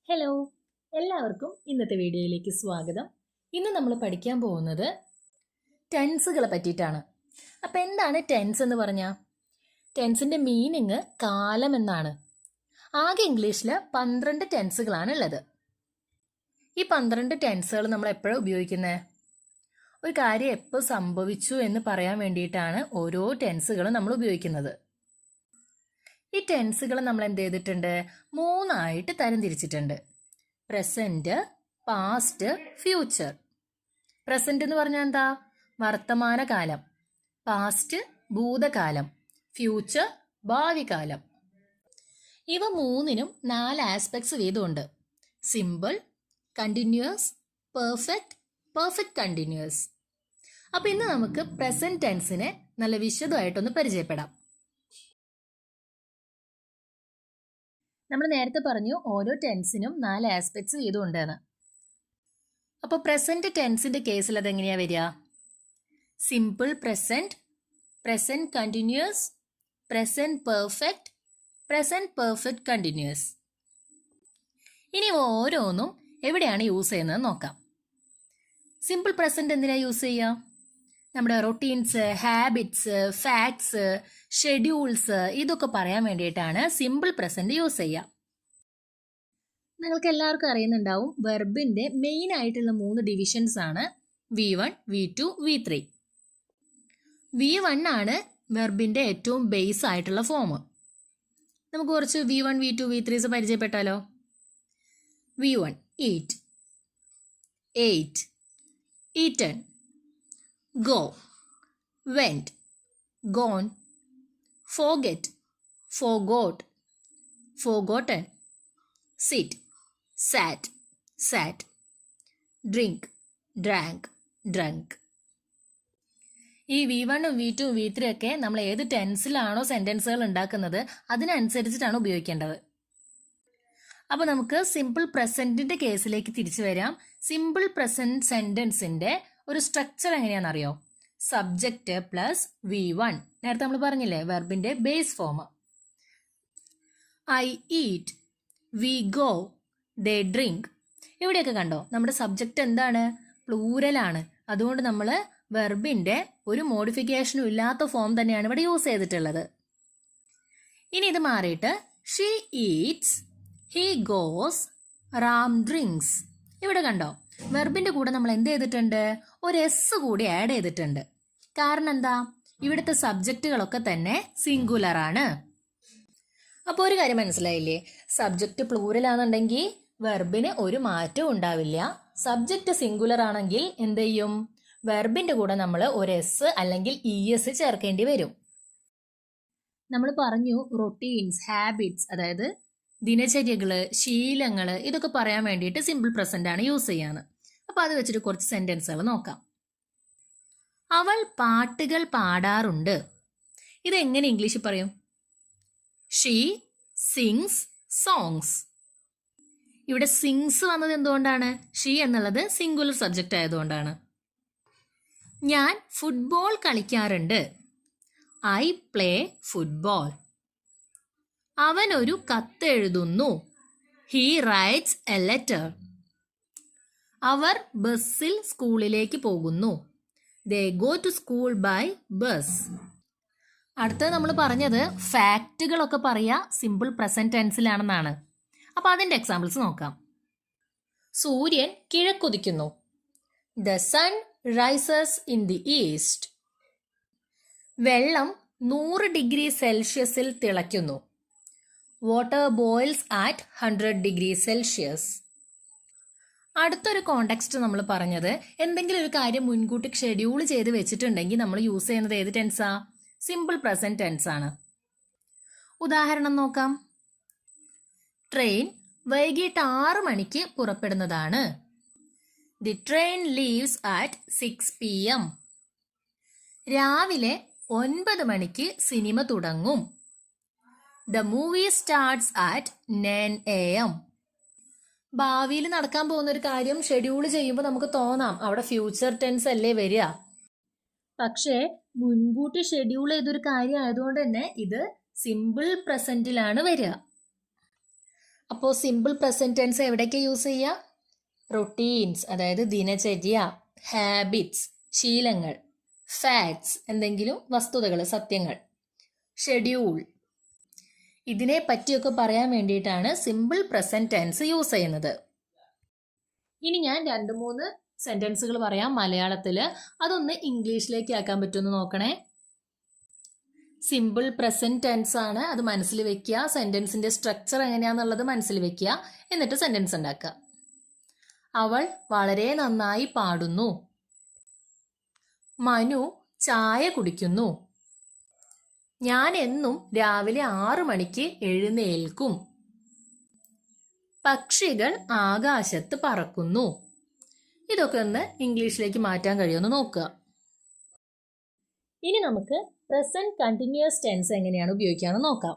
Hello, എല്ലാവർക്കും ഇന്നത്തെ വീഡിയോയിലേക്ക് സ്വാഗതം. ഇന്ന് നമ്മൾ പഠിക്കാൻ പോകുന്നത് ടെൻസുകളെ പറ്റിയിട്ടാണ്. അപ്പം എന്താണ് ടെൻസ് എന്ന് പറഞ്ഞാൽ? ടെൻസിൻ്റെ മീനിങ് കാലം എന്നാണ്. ആകെ ഇംഗ്ലീഷിൽ 12 ടെൻസുകളാണ് ഉള്ളത്. ഈ 12 ടെൻസുകൾ നമ്മൾ എപ്പോഴാണ് ഉപയോഗിക്കുന്നത്? ഒരു കാര്യം എപ്പോൾ സംഭവിച്ചു എന്ന് പറയാൻ വേണ്ടിയിട്ടാണ് ഓരോ ടെൻസുകളും നമ്മൾ ഉപയോഗിക്കുന്നത്. ഈ ടെൻസുകൾ നമ്മൾ എന്ത് ചെയ്തിട്ടുണ്ട്? 3 തരംതിരിച്ചിട്ടുണ്ട്. Present, past, future. പ്രസന്റ് എന്ന് പറഞ്ഞാൽ എന്താ? വർത്തമാനകാലം. പാസ്റ്റ് ഭൂതകാലം. ഫ്യൂച്ചർ ഭാവികാലം. ഇവ 3നും 4 ആസ്പെക്ട്സ് വീതമുണ്ട്. Simple, continuous, perfect, perfect continuous. അപ്പോൾ ഇന്ന് നമുക്ക് പ്രസന്റ് ടെൻസിനെ നല്ല വിശദമായിട്ടൊന്ന് പരിചയപ്പെടാം. നമ്മൾ നേരത്തെ പറഞ്ഞു ഓരോ ടെൻസിനും 4 ആസ്പെക്ട്സ് വീതമുണ്ടെന്ന്. അപ്പോൾ പ്രസന്റ് ടെൻസിന്റെ കേസിൽ അതെങ്ങനെയാ വരിക? Simple present, present continuous, present perfect, present perfect continuous. ഇനി ഓരോന്നും എവിടെയാണ് യൂസ് ചെയ്യുന്നത് നോക്കാം. സിമ്പിൾ പ്രസന്റ് എന്തിനാ യൂസ് ചെയ്യുക? നമ്മുടെ റൊട്ടീൻസ്, ഹാബിറ്റ്സ്, ഫാക്ട്സ്, ഷെഡ്യൂൾസ് ഇതൊക്കെ പറയാൻ വേണ്ടിയിട്ടാണ് സിമ്പിൾ പ്രസന്റ് യൂസ് ചെയ്യുക. നിങ്ങൾക്ക് എല്ലാവർക്കും അറിയുന്നുണ്ടാവും വെർബിന്റെ മെയിൻ ആയിട്ടുള്ള 3 ഡിവിഷൻസ് ആണ് V1, V2, V3. V1 ആണ് വെർബിന്റെ ഏറ്റവും ബേസ് ആയിട്ടുള്ള ഫോം. നമുക്ക് കുറച്ച് V1, V2, V3 പരിചയപ്പെട്ടാലോ? V1 eat, ate, eaten, go, went, gone, forget, forgot, forgotten, sit, sat, sat, drink, drank, drunk. ഈ V1, V2, V3 ഒക്കെ നമ്മൾ ഏത് ടെൻസിലാണോ സെന്റൻസുകൾ ഉണ്ടാക്കുന്നത് അതിനനുസരിച്ചിട്ടാണ് ഉപയോഗിക്കേണ്ടത്. അപ്പോൾ നമുക്ക് സിമ്പിൾ പ്രസന്റിന്റെ കേസിലേക്ക് തിരിച്ചു വരാം. സിമ്പിൾ പ്രസന്റ് സെന്റൻസിന്റെ ഒരു സ്ട്രക്ചർ എങ്ങനെയാണെന്നറിയോ? Subject plus V1. നേരത്തെ നമ്മൾ പറഞ്ഞില്ലേ വെർബിന്റെ base form. I eat, we go, they drink. ഇവിടെയൊക്കെ കണ്ടോ നമ്മുടെ സബ്ജക്റ്റ് എന്താണ്? പ്ലൂരലാണ്. അതുകൊണ്ട് നമ്മൾ വെർബിന്റെ ഒരു മോഡിഫിക്കേഷനും ഇല്ലാത്ത ഫോം തന്നെയാണ് ഇവിടെ യൂസ് ചെയ്തിട്ടുള്ളത്. ഇനി ഇത് മാറിയിട്ട് she Eats, he goes, Ram drinks. ഇവിടെ കണ്ടോ വെർബിന്റെ കൂടെ നമ്മൾ എന്ത് ചെയ്തിട്ടുണ്ട്? ഒരു എസ് കൂടി ആഡ് ചെയ്തിട്ടുണ്ട്. കാരണം എന്താ? ഇവിടുത്തെ സബ്ജക്റ്റുകളൊക്കെ തന്നെ സിംഗുലർ ആണ്. അപ്പോൾ ഒരു കാര്യം മനസ്സിലായില്ലേ? സബ്ജക്റ്റ് പ്ലൂറൽ ആണെന്നുണ്ടെങ്കിൽ വെർബിന് ഒരു മാറ്റവും ഉണ്ടാവില്ല. സബ്ജക്റ്റ് സിംഗുലർ ആണെങ്കിൽ എന്ത് ചെയ്യും? വെർബിന്റെ കൂടെ നമ്മൾ ഒരു എസ് അല്ലെങ്കിൽ ES ചേർക്കേണ്ടി വരും. നമ്മൾ പറഞ്ഞു റൊട്ടീൻസ്, ഹാബിറ്റ്സ്, അതായത് ദിനചര്യകള്, ശീലങ്ങള് ഇതൊക്കെ പറയാൻ വേണ്ടിയിട്ട് സിമ്പിൾ പ്രസന്റ് ആണ് യൂസ് ചെയ്യാന്ന്. അപ്പൊ അത് വെച്ചിട്ട് കുറച്ച് സെന്റൻസുകൾ നോക്കാം. അവൾ പാട്ടുകൾ പാടാറുണ്ട്. ഇതെങ്ങനെ ഇംഗ്ലീഷിൽ പറയും? She sings songs. ഇവിടെ സിങ്സ് വന്നത് എന്തുകൊണ്ടാണ്? ഷീ എന്നുള്ളത് സിംഗുലർ സബ്ജക്റ്റ് ആയതുകൊണ്ടാണ്. ഞാൻ ഫുട്ബോൾ കളിക്കാറുണ്ട്. I play football. അവൻ ഒരു കത്ത് എഴുതുന്നു. He writes a letter. അവർ ബസ്സിൽ സ്കൂളിലേക്ക് പോകുന്നു. They go to school by bus. അടുത്തത് നമ്മൾ പറഞ്ഞത് ഫാക്റ്റുകളൊക്കെ പറയുക സിമ്പിൾ പ്രസന്റ് ടെൻസിലാണെന്നാണ്. അപ്പൊ അതിന്റെ എക്സാമ്പിൾസ് നോക്കാം. സൂര്യൻ കിഴക്കുദിക്കുന്നു. The sun rises in the east. വെള്ളം 100 ഡിഗ്രി സെൽഷ്യസിൽ തിളയ്ക്കുന്നു. Water boils at 100 degree Celsius. അടുത്തൊരു കോണ്ടെക്സ്റ്റ് നമ്മൾ പറഞ്ഞത് എന്തെങ്കിലും ഒരു കാര്യം മുൻകൂട്ടി ഷെഡ്യൂൾ ചെയ്ത് വെച്ചിട്ടുണ്ടെങ്കിൽ നമ്മൾ യൂസ് ചെയ്യുന്നത് ഏത് ടെൻസാ? സിമ്പിൾ പ്രസന്റ് ടെൻസ് ആണ്. ഉദാഹരണം നോക്കാം. ട്രെയിൻ വൈകിട്ട് 6 മണിക്ക് പുറപ്പെടുന്നതാണ്. The train leaves at 6 PM. രാവിലെ 9 മണിക്ക് സിനിമ തുടങ്ങും. The movie starts at 9 AM. ഭാവിയിൽ നടക്കാൻ പോകുന്ന ഒരു കാര്യം ഷെഡ്യൂൾ ചെയ്യുമ്പോൾ നമുക്ക് തോന്നാം അവിടെ ഫ്യൂച്ചർ ടെൻസ് അല്ലേ വരിക. പക്ഷേ മുൻകൂട്ടി ഷെഡ്യൂൾ ചെയ്തൊരു കാര്യം ആയതുകൊണ്ട് തന്നെ ഇത് സിമ്പിൾ പ്രസന്റിലാണ് വരിക. അപ്പോൾ സിമ്പിൾ പ്രസന്റ് ടെൻസ് എവിടെയൊക്കെ യൂസ് ചെയ്യുക? റൊട്ടീൻസ്, അതായത് ദിനചര്യ, ഹാബിറ്റ്സ്, ശീലങ്ങൾ, ഫാക്ട്സ്, എന്തെങ്കിലും വസ്തുതകൾ, സത്യങ്ങൾ, ഷെഡ്യൂൾ, ഇതിനെ പറ്റിയൊക്കെ പറയാൻ വേണ്ടിയിട്ടാണ് സിമ്പിൾ പ്രസന്റ് ടെൻസ് യൂസ് ചെയ്യുന്നത്. ഇനി ഞാൻ 2-3 സെന്റൻസുകൾ പറയാം മലയാളത്തിൽ, അതൊന്ന് ഇംഗ്ലീഷിലേക്ക് ആക്കാൻ പറ്റുമെന്ന് നോക്കണേ. സിമ്പിൾ പ്രസന്റ് ടെൻസ് ആണ്, അത് മനസ്സിൽ വെക്കുക. സെന്റൻസിന്റെ സ്ട്രക്ചർ എങ്ങനെയാണെന്നുള്ളത് മനസ്സിൽ വെക്കുക, എന്നിട്ട് സെന്റൻസ് ഉണ്ടാക്കുക. അവൾ വളരെ നന്നായി പാടുന്നു. മനു ചായ കുടിക്കുന്നു. ഞാൻ എന്നും രാവിലെ 6 മണിക്ക് എഴുന്നേൽക്കും. പക്ഷികൾ ആകാശത്ത് പറക്കുന്നു. ഇതൊക്കെ ഒന്ന് ഇംഗ്ലീഷിലേക്ക് മാറ്റാൻ കഴിയുമെന്ന് നോക്കുക. ഇനി നമുക്ക് പ്രസന്റ് കണ്ടിന്യൂസ് ടെൻസ് എങ്ങനെയാണ് ഉപയോഗിക്കാമെന്ന് നോക്കാം.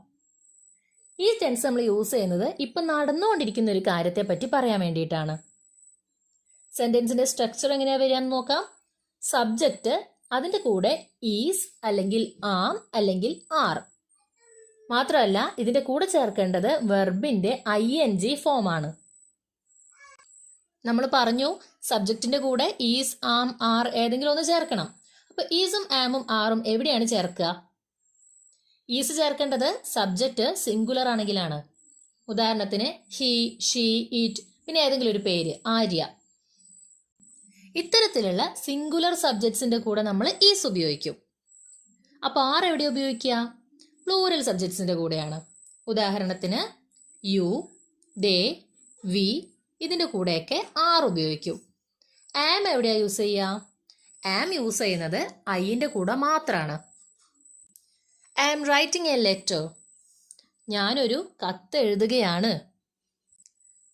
ഈ ടെൻസ് നമ്മൾ യൂസ് ചെയ്യുന്നത് ഇപ്പം നടന്നുകൊണ്ടിരിക്കുന്ന ഒരു കാര്യത്തെ പറ്റി പറയാൻ വേണ്ടിയിട്ടാണ്. സെന്റൻസിന്റെ സ്ട്രക്ചർ എങ്ങനെയാ വരികയെന്ന് നോക്കാം. സബ്ജക്റ്റ്, അതിൻ്റെ കൂടെ ഈസ് അല്ലെങ്കിൽ ആം അല്ലെങ്കിൽ ആർ. മാത്രമല്ല ഇതിൻ്റെ കൂടെ ചേർക്കേണ്ടത് വെർബിന്റെ ING ഫോമാണ്. നമ്മൾ പറഞ്ഞു സബ്ജക്റ്റിന്റെ കൂടെ ഈസ്, ആം, ആർ ഏതെങ്കിലും ഒന്ന് ചേർക്കണം. അപ്പൊ ഈസും ആമും ആറും എവിടെയാണ് ചേർക്കുക? ഈസ് ചേർക്കേണ്ടത് സബ്ജക്റ്റ് സിംഗുലർ ആണെങ്കിലാണ്. ഉദാഹരണത്തിന് ഹി, ഷീ, ഇറ്റ്, പിന്നെ ഏതെങ്കിലും ഒരു പേര്, ആര്യ. ഇത്തരത്തിലുള്ള സിംഗുലർ സബ്ജക്ട്സിന്റെ കൂടെ നമ്മൾ ഈസ് ഉപയോഗിക്കും. അപ്പോൾ ആർ എവിടെ ഉപയോഗിക്കുക? പ്ലൂറൽ സബ്ജക്ട്സിന്റെ കൂടെയാണ്. ഉദാഹരണത്തിന് യു, ദേ, വി, ഇതിന്റെ കൂടെയൊക്കെ ആർ ഉപയോഗിക്കും. ആം എവിടെയാ യൂസ് ചെയ്യുക? ആം യൂസ് ചെയ്യുന്നത് ഐന്റെ കൂടെ മാത്രമാണ്. I am writing a letter. ഞാനൊരു കത്ത് എഴുതുകയാണ്.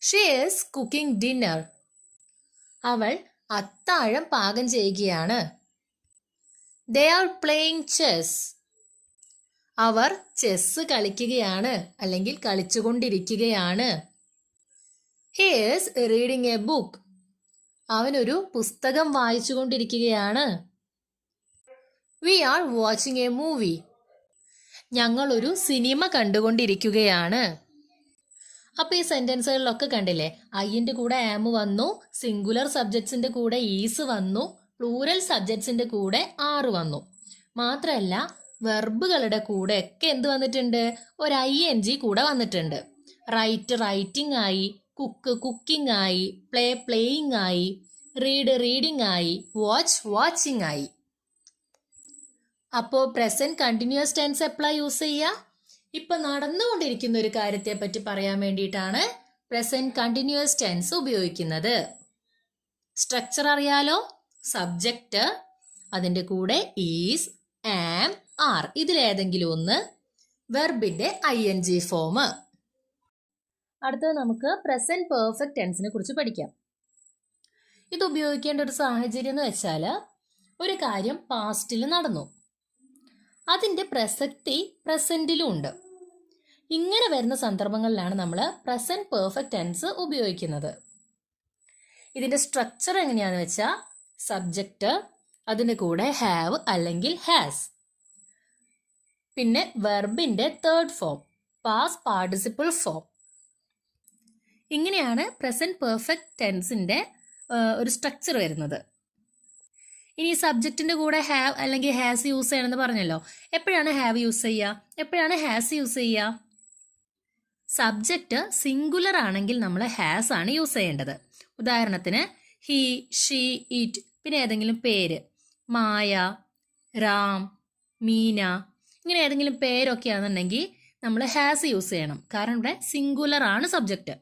She is cooking dinner. അവൾ അത്താഴം പാകം ചെയ്യുകയാണ്. They are playing chess. അവർ ചെസ് കളിക്കുകയാണ് അല്ലെങ്കിൽ കളിച്ചുകൊണ്ടിരിക്കുകയാണ്. He is reading a book. അവനൊരു പുസ്തകം വായിച്ചുകൊണ്ടിരിക്കുകയാണ്. We are watching a movie. ഞങ്ങളൊരു സിനിമ കണ്ടുകൊണ്ടിരിക്കുകയാണ്. അപ്പൊ ഈ സെന്റൻസുകളിലൊക്കെ കണ്ടില്ലേ, ഐന്റെ കൂടെ ആം വന്നു, സിംഗുലർ സബ്ജക്ട്സിന്റെ കൂടെ ഈസ് വന്നു, പ്ലൂറൽ സബ്ജക്ട്സിന്റെ കൂടെ ആറ് വന്നു. മാത്രമല്ല വെർബുകളുടെ കൂടെ ഒക്കെ എന്ത് വന്നിട്ടുണ്ട്? ഒരു ING കൂടെ വന്നിട്ടുണ്ട്. റൈറ്റ് റൈറ്റിംഗ് ആയി, കുക്ക് കുക്കിംഗ് ആയി, പ്ലേ പ്ലേയിങ് ആയി, റീഡ് റീഡിംഗ് ആയി, വാച്ച് വാച്ചിങ് ആയി. അപ്പോൾ പ്രസന്റ് കണ്ടിന്യൂസ് ടെൻസ് എപ്പോഴാണ് യൂസ് ചെയ്യുക? ഇപ്പൊ നടന്നുകൊണ്ടിരിക്കുന്ന ഒരു കാര്യത്തെ പറ്റി പറയാൻ വേണ്ടിയിട്ടാണ് പ്രസന്റ് കണ്ടിന്യൂസ് ടെൻസ് ഉപയോഗിക്കുന്നത്. സ്ട്രക്ചർ അറിയാലോ. സബ്ജക്റ്റ്, അതിന്റെ കൂടെ ഈസ്, ആം, ആർ, ഇതിലേതെങ്കിലും ഒന്ന്, വെർബിന്റെ ING ഫോം. അടുത്തത് നമുക്ക് പ്രസന്റ് പെർഫെക്റ്റ് ടെൻസിനെ കുറിച്ച് പഠിക്കാം. ഇത് ഉപയോഗിക്കേണ്ട ഒരു സാഹചര്യം എന്ന് വെച്ചാൽ ഒരു കാര്യം പാസ്റ്റിൽ നടന്നു, അതിന്റെ പ്രസക്തി പ്രസന്റിലും ഉണ്ട്. ഇങ്ങനെ വരുന്ന സന്ദർഭങ്ങളിലാണ് നമ്മൾ പ്രസന്റ് പെർഫെക്റ്റ് ടെൻസ് ഉപയോഗിക്കുന്നത്. ഇതിന്റെ സ്ട്രക്ചർ എങ്ങനെയാണെന്ന് വെച്ചാൽ സബ്ജക്റ്റ്, അതിന്റെ കൂടെ ഹാവ് അല്ലെങ്കിൽ ഹാസ്, പിന്നെ വെർബിന്റെ third form, past participle form. ഇങ്ങനെയാണ് പ്രസന്റ് പെർഫെക്റ്റ് ടെൻസിന്റെ ഒരു സ്ട്രക്ചർ വരുന്നത്. ഇനി സബ്ജക്റ്റിന്റെ കൂടെ ഹാവ് അല്ലെങ്കിൽ ഹാസ് യൂസ് ചെയ്യണമെന്ന് പറഞ്ഞല്ലോ. എപ്പോഴാണ് ഹാവ് യൂസ് ചെയ്യുക, എപ്പോഴാണ് ഹാസ് യൂസ് ചെയ്യുക? സബ്ജക്റ്റ് സിംഗുലർ ആണെങ്കിൽ നമ്മൾ ഹാസ് ആണ് യൂസ് ചെയ്യേണ്ടത്. ഉദാഹരണത്തിന് ഹി, ഷീ, ഇറ്റ്, പിന്നെ ഏതെങ്കിലും പേര്, മായ, രാം, മീന, ഇങ്ങനെ ഏതെങ്കിലും പേരൊക്കെ ആണെന്നുണ്ടെങ്കിൽ നമ്മൾ ഹാസ് യൂസ് ചെയ്യണം. കാരണം ഇവിടെ സിംഗുലർ ആണ് സബ്ജക്റ്റ്.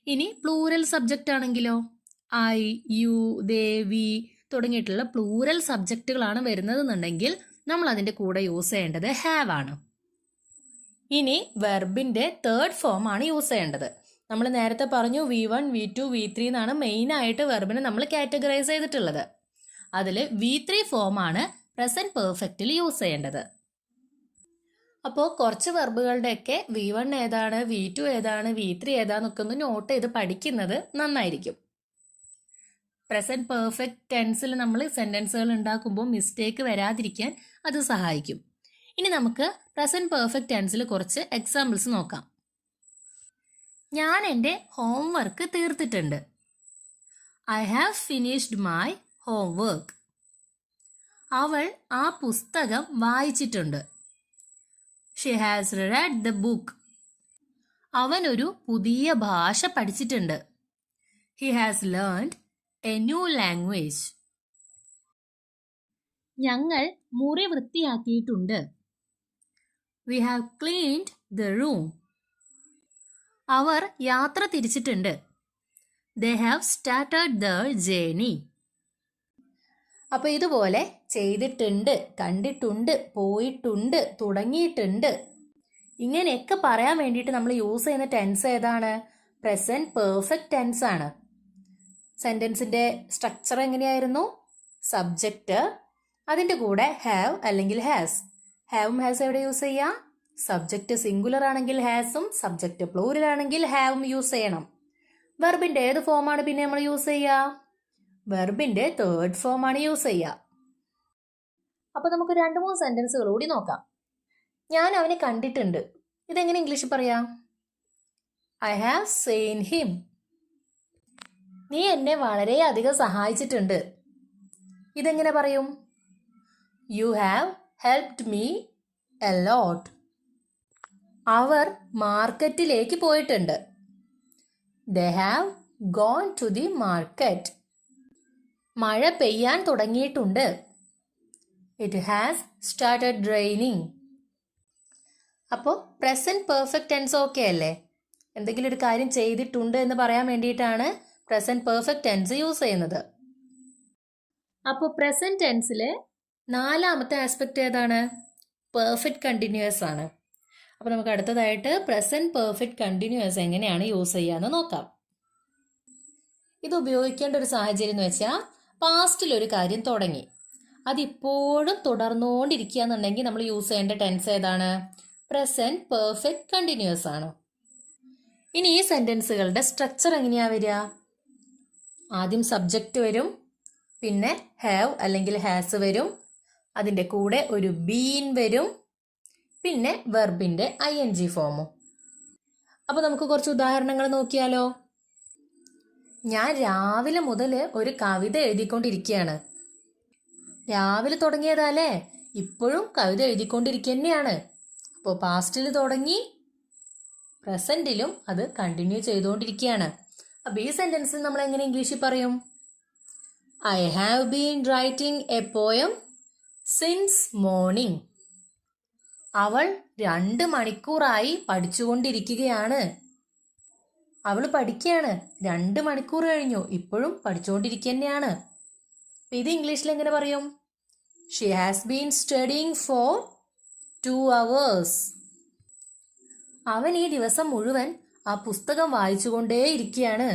ഇനി പ്ലൂറൽ സബ്ജക്റ്റ് ആണെങ്കിലോ ഐ, യു, ദേ, വി തുടങ്ങിയിട്ടുള്ള പ്ലൂറൽ സബ്ജക്റ്റുകളാണ് വരുന്നതെന്നുണ്ടെങ്കിൽ നമ്മൾ അതിൻ്റെ കൂടെ യൂസ് ചെയ്യേണ്ടത് ഹാവ് ആണ്. ഇനി വെർബിന്റെ തേർഡ് ഫോം ആണ് യൂസ് ചെയ്യേണ്ടത്. നമ്മൾ നേരത്തെ പറഞ്ഞു V1, V2, V3 എന്നാണ് മെയിനായിട്ട് വെർബിനെ നമ്മൾ കാറ്റഗറൈസ് ചെയ്തിട്ടുള്ളത്. അതിൽ V3 ഫോമാണ് പ്രസന്റ് പെർഫെക്റ്റിൽ യൂസ് ചെയ്യേണ്ടത്. അപ്പോൾ കുറച്ച് വെർബുകളുടെയൊക്കെ V1 ഏതാണ്, V2 ഏതാണ്, V3 ഏതാന്നൊക്കെ ഒന്ന് നോട്ട് ചെയ്ത് പഠിക്കുന്നത് നന്നായിരിക്കും. പ്രസന്റ് പെർഫെക്റ്റ് ടെൻസിൽ നമ്മൾ സെന്റൻസുകൾ ഉണ്ടാക്കുമ്പോൾ മിസ്റ്റേക്ക് വരാതിരിക്കാൻ അത് സഹായിക്കും. ഇനി നമുക്ക് പ്രസന്റ് പെർഫെക്റ്റ് ടെൻസിൽ കുറച്ച് എക്സാമ്പിൾസ് നോക്കാം. ഞാൻ എൻ്റെ ഹോംവർക്ക് തീർത്തിട്ടുണ്ട്. I have finished my homework. അവൾ ആ പുസ്തകം വായിച്ചിട്ടുണ്ട്. She has read the book. അവൻ ഒരു പുതിയ ഭാഷ പഠിച്ചിട്ടുണ്ട്. He has learned a new language. ഞങ്ങൾ മുറി വൃത്തിയാക്കിയിട്ടുണ്ട്. We have cleaned the room. അവർ യാത്ര തിരിച്ചിട്ടുണ്ട്. They have started the journey. അപ്പോൾ ഇതുപോലെ ചെയ്തിട്ടുണ്ട്, കണ്ടിട്ടുണ്ട്, പോയിട്ടുണ്ട്, തുടങ്ങിയിട്ടുണ്ട്, ഇങ്ങനെയൊക്കെ പറയാൻ വേണ്ടിയിട്ട് നമ്മൾ യൂസ് ചെയ്യുന്ന ടെൻസ് ഏതാണ്? പ്രസന്റ് പെർഫെക്റ്റ് ടെൻസ് ആണ്. സെന്റൻസിന്റെ സ്ട്രക്ചർ എങ്ങനെയായിരുന്നു? സബ്ജക്റ്റ്, അതിൻ്റെ കൂടെ ഹാവ് അല്ലെങ്കിൽ ഹാസ്. ഹാവും ഹാസ് എവിടെ യൂസ് ചെയ്യാം? സബ്ജക്റ്റ് സിംഗുലർ ആണെങ്കിൽ ഹാസും, സബ്ജക്റ്റ് പ്ലൂരൽ ആണെങ്കിൽ ഹാവും യൂസ് ചെയ്യണം. വെർബിന്റെ ഏത് ഫോമാണ് പിന്നെ നമ്മൾ യൂസ് ചെയ്യുക? വെർബിന്റെ തേർഡ് ഫോമാണ് യൂസ് ചെയ്യുക. അപ്പൊ നമുക്ക് 2-3 സെന്റൻസുകൾ കൂടി നോക്കാം. ഞാൻ അവനെ കണ്ടിട്ടുണ്ട്. ഇതെങ്ങനെ ഇംഗ്ലീഷിൽ പറയാം? I have seen him. നീ എന്നെ വളരെയധികം സഹായിച്ചിട്ടുണ്ട്. ഇതെങ്ങനെ പറയും? You have helped me a lot. അവർ മാർക്കറ്റിലേക്ക് പോയിട്ടുണ്ട്. They have gone to the market. മഴ പെയ്യാൻ തുടങ്ങിയിട്ടുണ്ട്. It has started raining. അപ്പോൾ പ്രസന്റ് പെർഫെക്റ്റ് ടെൻസ് ഓക്കെ അല്ലേ? എന്തെങ്കിലും ഒരു കാര്യം ചെയ്തിട്ടുണ്ട് എന്ന് പറയാൻ വേണ്ടിയിട്ടാണ് പ്രസന്റ് പെർഫെക്റ്റ് ടെൻസ് യൂസ് ചെയ്യുന്നത്. അപ്പോൾ പ്രസന്റ് ടെൻസിലെ 4ാമത്തെ ആസ്പെക്ട് ഏതാണ്? പെർഫെക്റ്റ് കണ്ടിന്യൂസ് ആണ്. അപ്പോൾ നമുക്ക് അടുത്തതായിട്ട് പ്രസന്റ് പെർഫെക്റ്റ് കണ്ടിന്യൂസ് എങ്ങനെയാണ് യൂസ് ചെയ്യാന്ന് നോക്കാം. ഇത് ഉപയോഗിക്കേണ്ട ഒരു സാഹചര്യം എന്ന് വെച്ചാൽ പാസ്റ്റിൽ ഒരു കാര്യം തുടങ്ങി, അതിപ്പോഴും തുടർന്നുകൊണ്ടിരിക്കുക എന്നുണ്ടെങ്കിൽ നമ്മൾ യൂസ് ചെയ്യേണ്ട ടെൻസ് ഏതാണ്? പ്രസന്റ് പെർഫെക്റ്റ് കണ്ടിന്യൂസ് ആണ്. ഇനി ഈ സെന്റൻസുകളുടെ സ്ട്രക്ചർ എങ്ങനെയാ വരിക? ആദ്യം സബ്ജക്റ്റ് വരും, പിന്നെ ഹാവ് അല്ലെങ്കിൽ ഹാസ് വരും, അതിൻ്റെ കൂടെ ഒരു ബീൻ വരും, പിന്നെ വെർബിന്റെ ING ഫോമും. അപ്പോൾ നമുക്ക് കുറച്ച് ഉദാഹരണങ്ങൾ നോക്കിയാലോ? ഞാൻ രാവിലെ മുതൽ ഒരു കവിത എഴുതിക്കൊണ്ടിരിക്കുകയാണ്. രാവിലെ തുടങ്ങിയതല്ലേ, ഇപ്പോഴും കവിത എഴുതിക്കൊണ്ടിരിക്കുക തന്നെയാണ്. അപ്പോൾ പാസ്റ്റിൽ തുടങ്ങി, പ്രസന്റിലും അത് കണ്ടിന്യൂ ചെയ്തുകൊണ്ടിരിക്കുകയാണ്. അപ്പോൾ ഈ സെന്റൻസിൽ നമ്മൾ എങ്ങനെ ഇംഗ്ലീഷിൽ പറയും? I have been writing A poem since morning. അവൾ 2 മണിക്കൂറായി പഠിച്ചുകൊണ്ടിരിക്കുകയാണ്. അവൾ പഠിക്കുകയാണ്, 2 മണിക്കൂർ കഴിഞ്ഞു, ഇപ്പോഴും പഠിച്ചുകൊണ്ടിരിക്കുക തന്നെയാണ്. ഇത് ഇംഗ്ലീഷിൽ എങ്ങനെ പറയും? She has been studying for 2 hours. അവൻ ഈ ദിവസം മുഴുവൻ ആ പുസ്തകം വായിച്ചുകൊണ്ടേയിരിക്കുകയാണ്.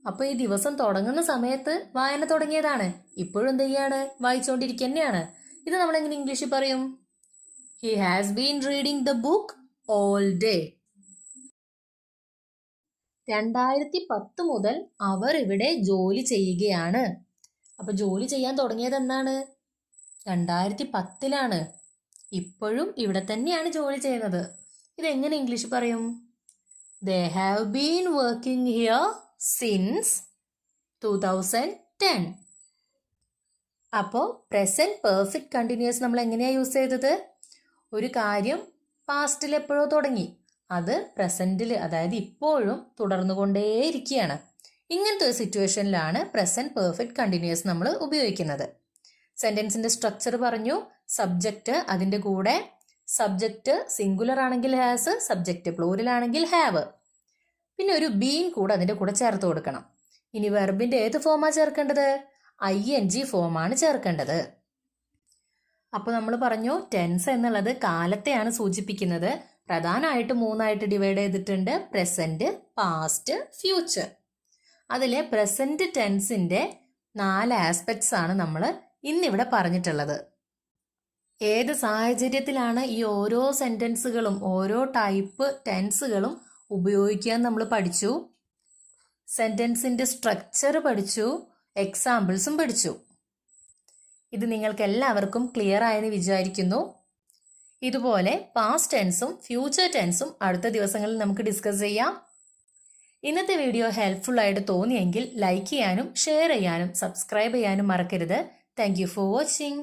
അപ്പൊ ഈ ദിവസം തുടങ്ങുന്ന സമയത്ത് വായന തുടങ്ങിയതാണ്, ഇപ്പോഴും എന്ത് ചെയ്യാണ്? വായിച്ചുകൊണ്ടിരിക്കുക തന്നെയാണ്. ഇത് നമ്മൾ എങ്ങനെ ഇംഗ്ലീഷിൽ പറയും? He has been reading the book all day. 2010 മുതൽ അവർ ഇവിടെ ജോലി ചെയ്യുകയാണ്. അപ്പൊ ജോലി ചെയ്യാൻ തുടങ്ങിയത് എന്നാണ്? 2010-ലാണ്. ഇപ്പോഴും ഇവിടെ തന്നെയാണ് ജോലി ചെയ്യുന്നത്. ഇതെങ്ങനെ ഇംഗ്ലീഷ് പറയും? They have been working here since 2010. അപ്പോൾ പ്രസന്റ് പെർഫെക്റ്റ് കണ്ടിന്യൂസ് നമ്മൾ എങ്ങനെയാണ് യൂസ് ചെയ്തത്? ഒരു കാര്യം പാസ്റ്റിൽ എപ്പോഴോ തുടങ്ങി, അത് പ്രസന്റിൽ, അതായത് ഇപ്പോഴും തുടർന്നുകൊണ്ടേയിരിക്കുകയാണ്. ഇങ്ങനത്തെ ഒരു സിറ്റുവേഷനിലാണ് പ്രസന്റ് പെർഫെക്റ്റ് കണ്ടിന്യൂസ് നമ്മൾ ഉപയോഗിക്കുന്നത്. സെന്റൻസിന്റെ സ്ട്രക്ചർ പറഞ്ഞു. സബ്ജക്റ്റ്, അതിൻ്റെ കൂടെ സബ്ജക്റ്റ് സിംഗുലർ ആണെങ്കിൽ ഹാസ്, സബ്ജക്റ്റ് പ്ലൂരൽ ആണെങ്കിൽ ഹാവ്, പിന്നെ ഒരു ബീൻ കൂടെ അതിൻ്റെ കൂടെ ചേർത്ത് കൊടുക്കണം. ഇനി വെർബിന്റെ ഏത് ഫോമാണ് ചേർക്കേണ്ടത്? ING ഫോമാണ് ചേർക്കേണ്ടത്. അപ്പോൾ നമ്മൾ പറഞ്ഞു ടെൻസ് എന്നുള്ളത് കാലത്തെയാണ് സൂചിപ്പിക്കുന്നത്. പ്രധാനമായിട്ട് 3ആയിട്ട് ഡിവൈഡ് ചെയ്തിട്ടുണ്ട്: പ്രസന്റ്, പാസ്റ്റ്, ഫ്യൂച്ചർ. അതിലെ പ്രസന്റ് ടെൻസിന്റെ 4 ആസ്പെക്ട്സ് ആണ് നമ്മൾ ഇന്നിവിടെ പറഞ്ഞിട്ടുള്ളത്. ഏത് സാഹചര്യത്തിലാണ് ഈ ഓരോ സെന്റൻസുകളും ഓരോ ടൈപ്പ് ടെൻസുകളും ഉപയോഗിക്കാൻ നമ്മൾ പഠിച്ചു. സെന്റൻസിന്റെ സ്ട്രക്ചർ പഠിച്ചു, എക്സാമ്പിൾസും പഠിച്ചു. ഇത് നിങ്ങൾക്ക് എല്ലാവർക്കും ക്ലിയർ ആയെന്ന് വിചാരിക്കുന്നു. ഇതുപോലെ പാസ്റ്റ് ടെൻസും ഫ്യൂച്ചർ ടെൻസും അടുത്ത ദിവസങ്ങളിൽ നമുക്ക് ഡിസ്കസ് ചെയ്യാം. ഇന്നത്തെ വീഡിയോ ഹെൽപ്ഫുൾ ആയിട്ട് തോന്നിയെങ്കിൽ ലൈക്ക് ചെയ്യാനും ഷെയർ ചെയ്യാനും സബ്സ്ക്രൈബ് ചെയ്യാനും മറക്കരുത്. Thank you for watching.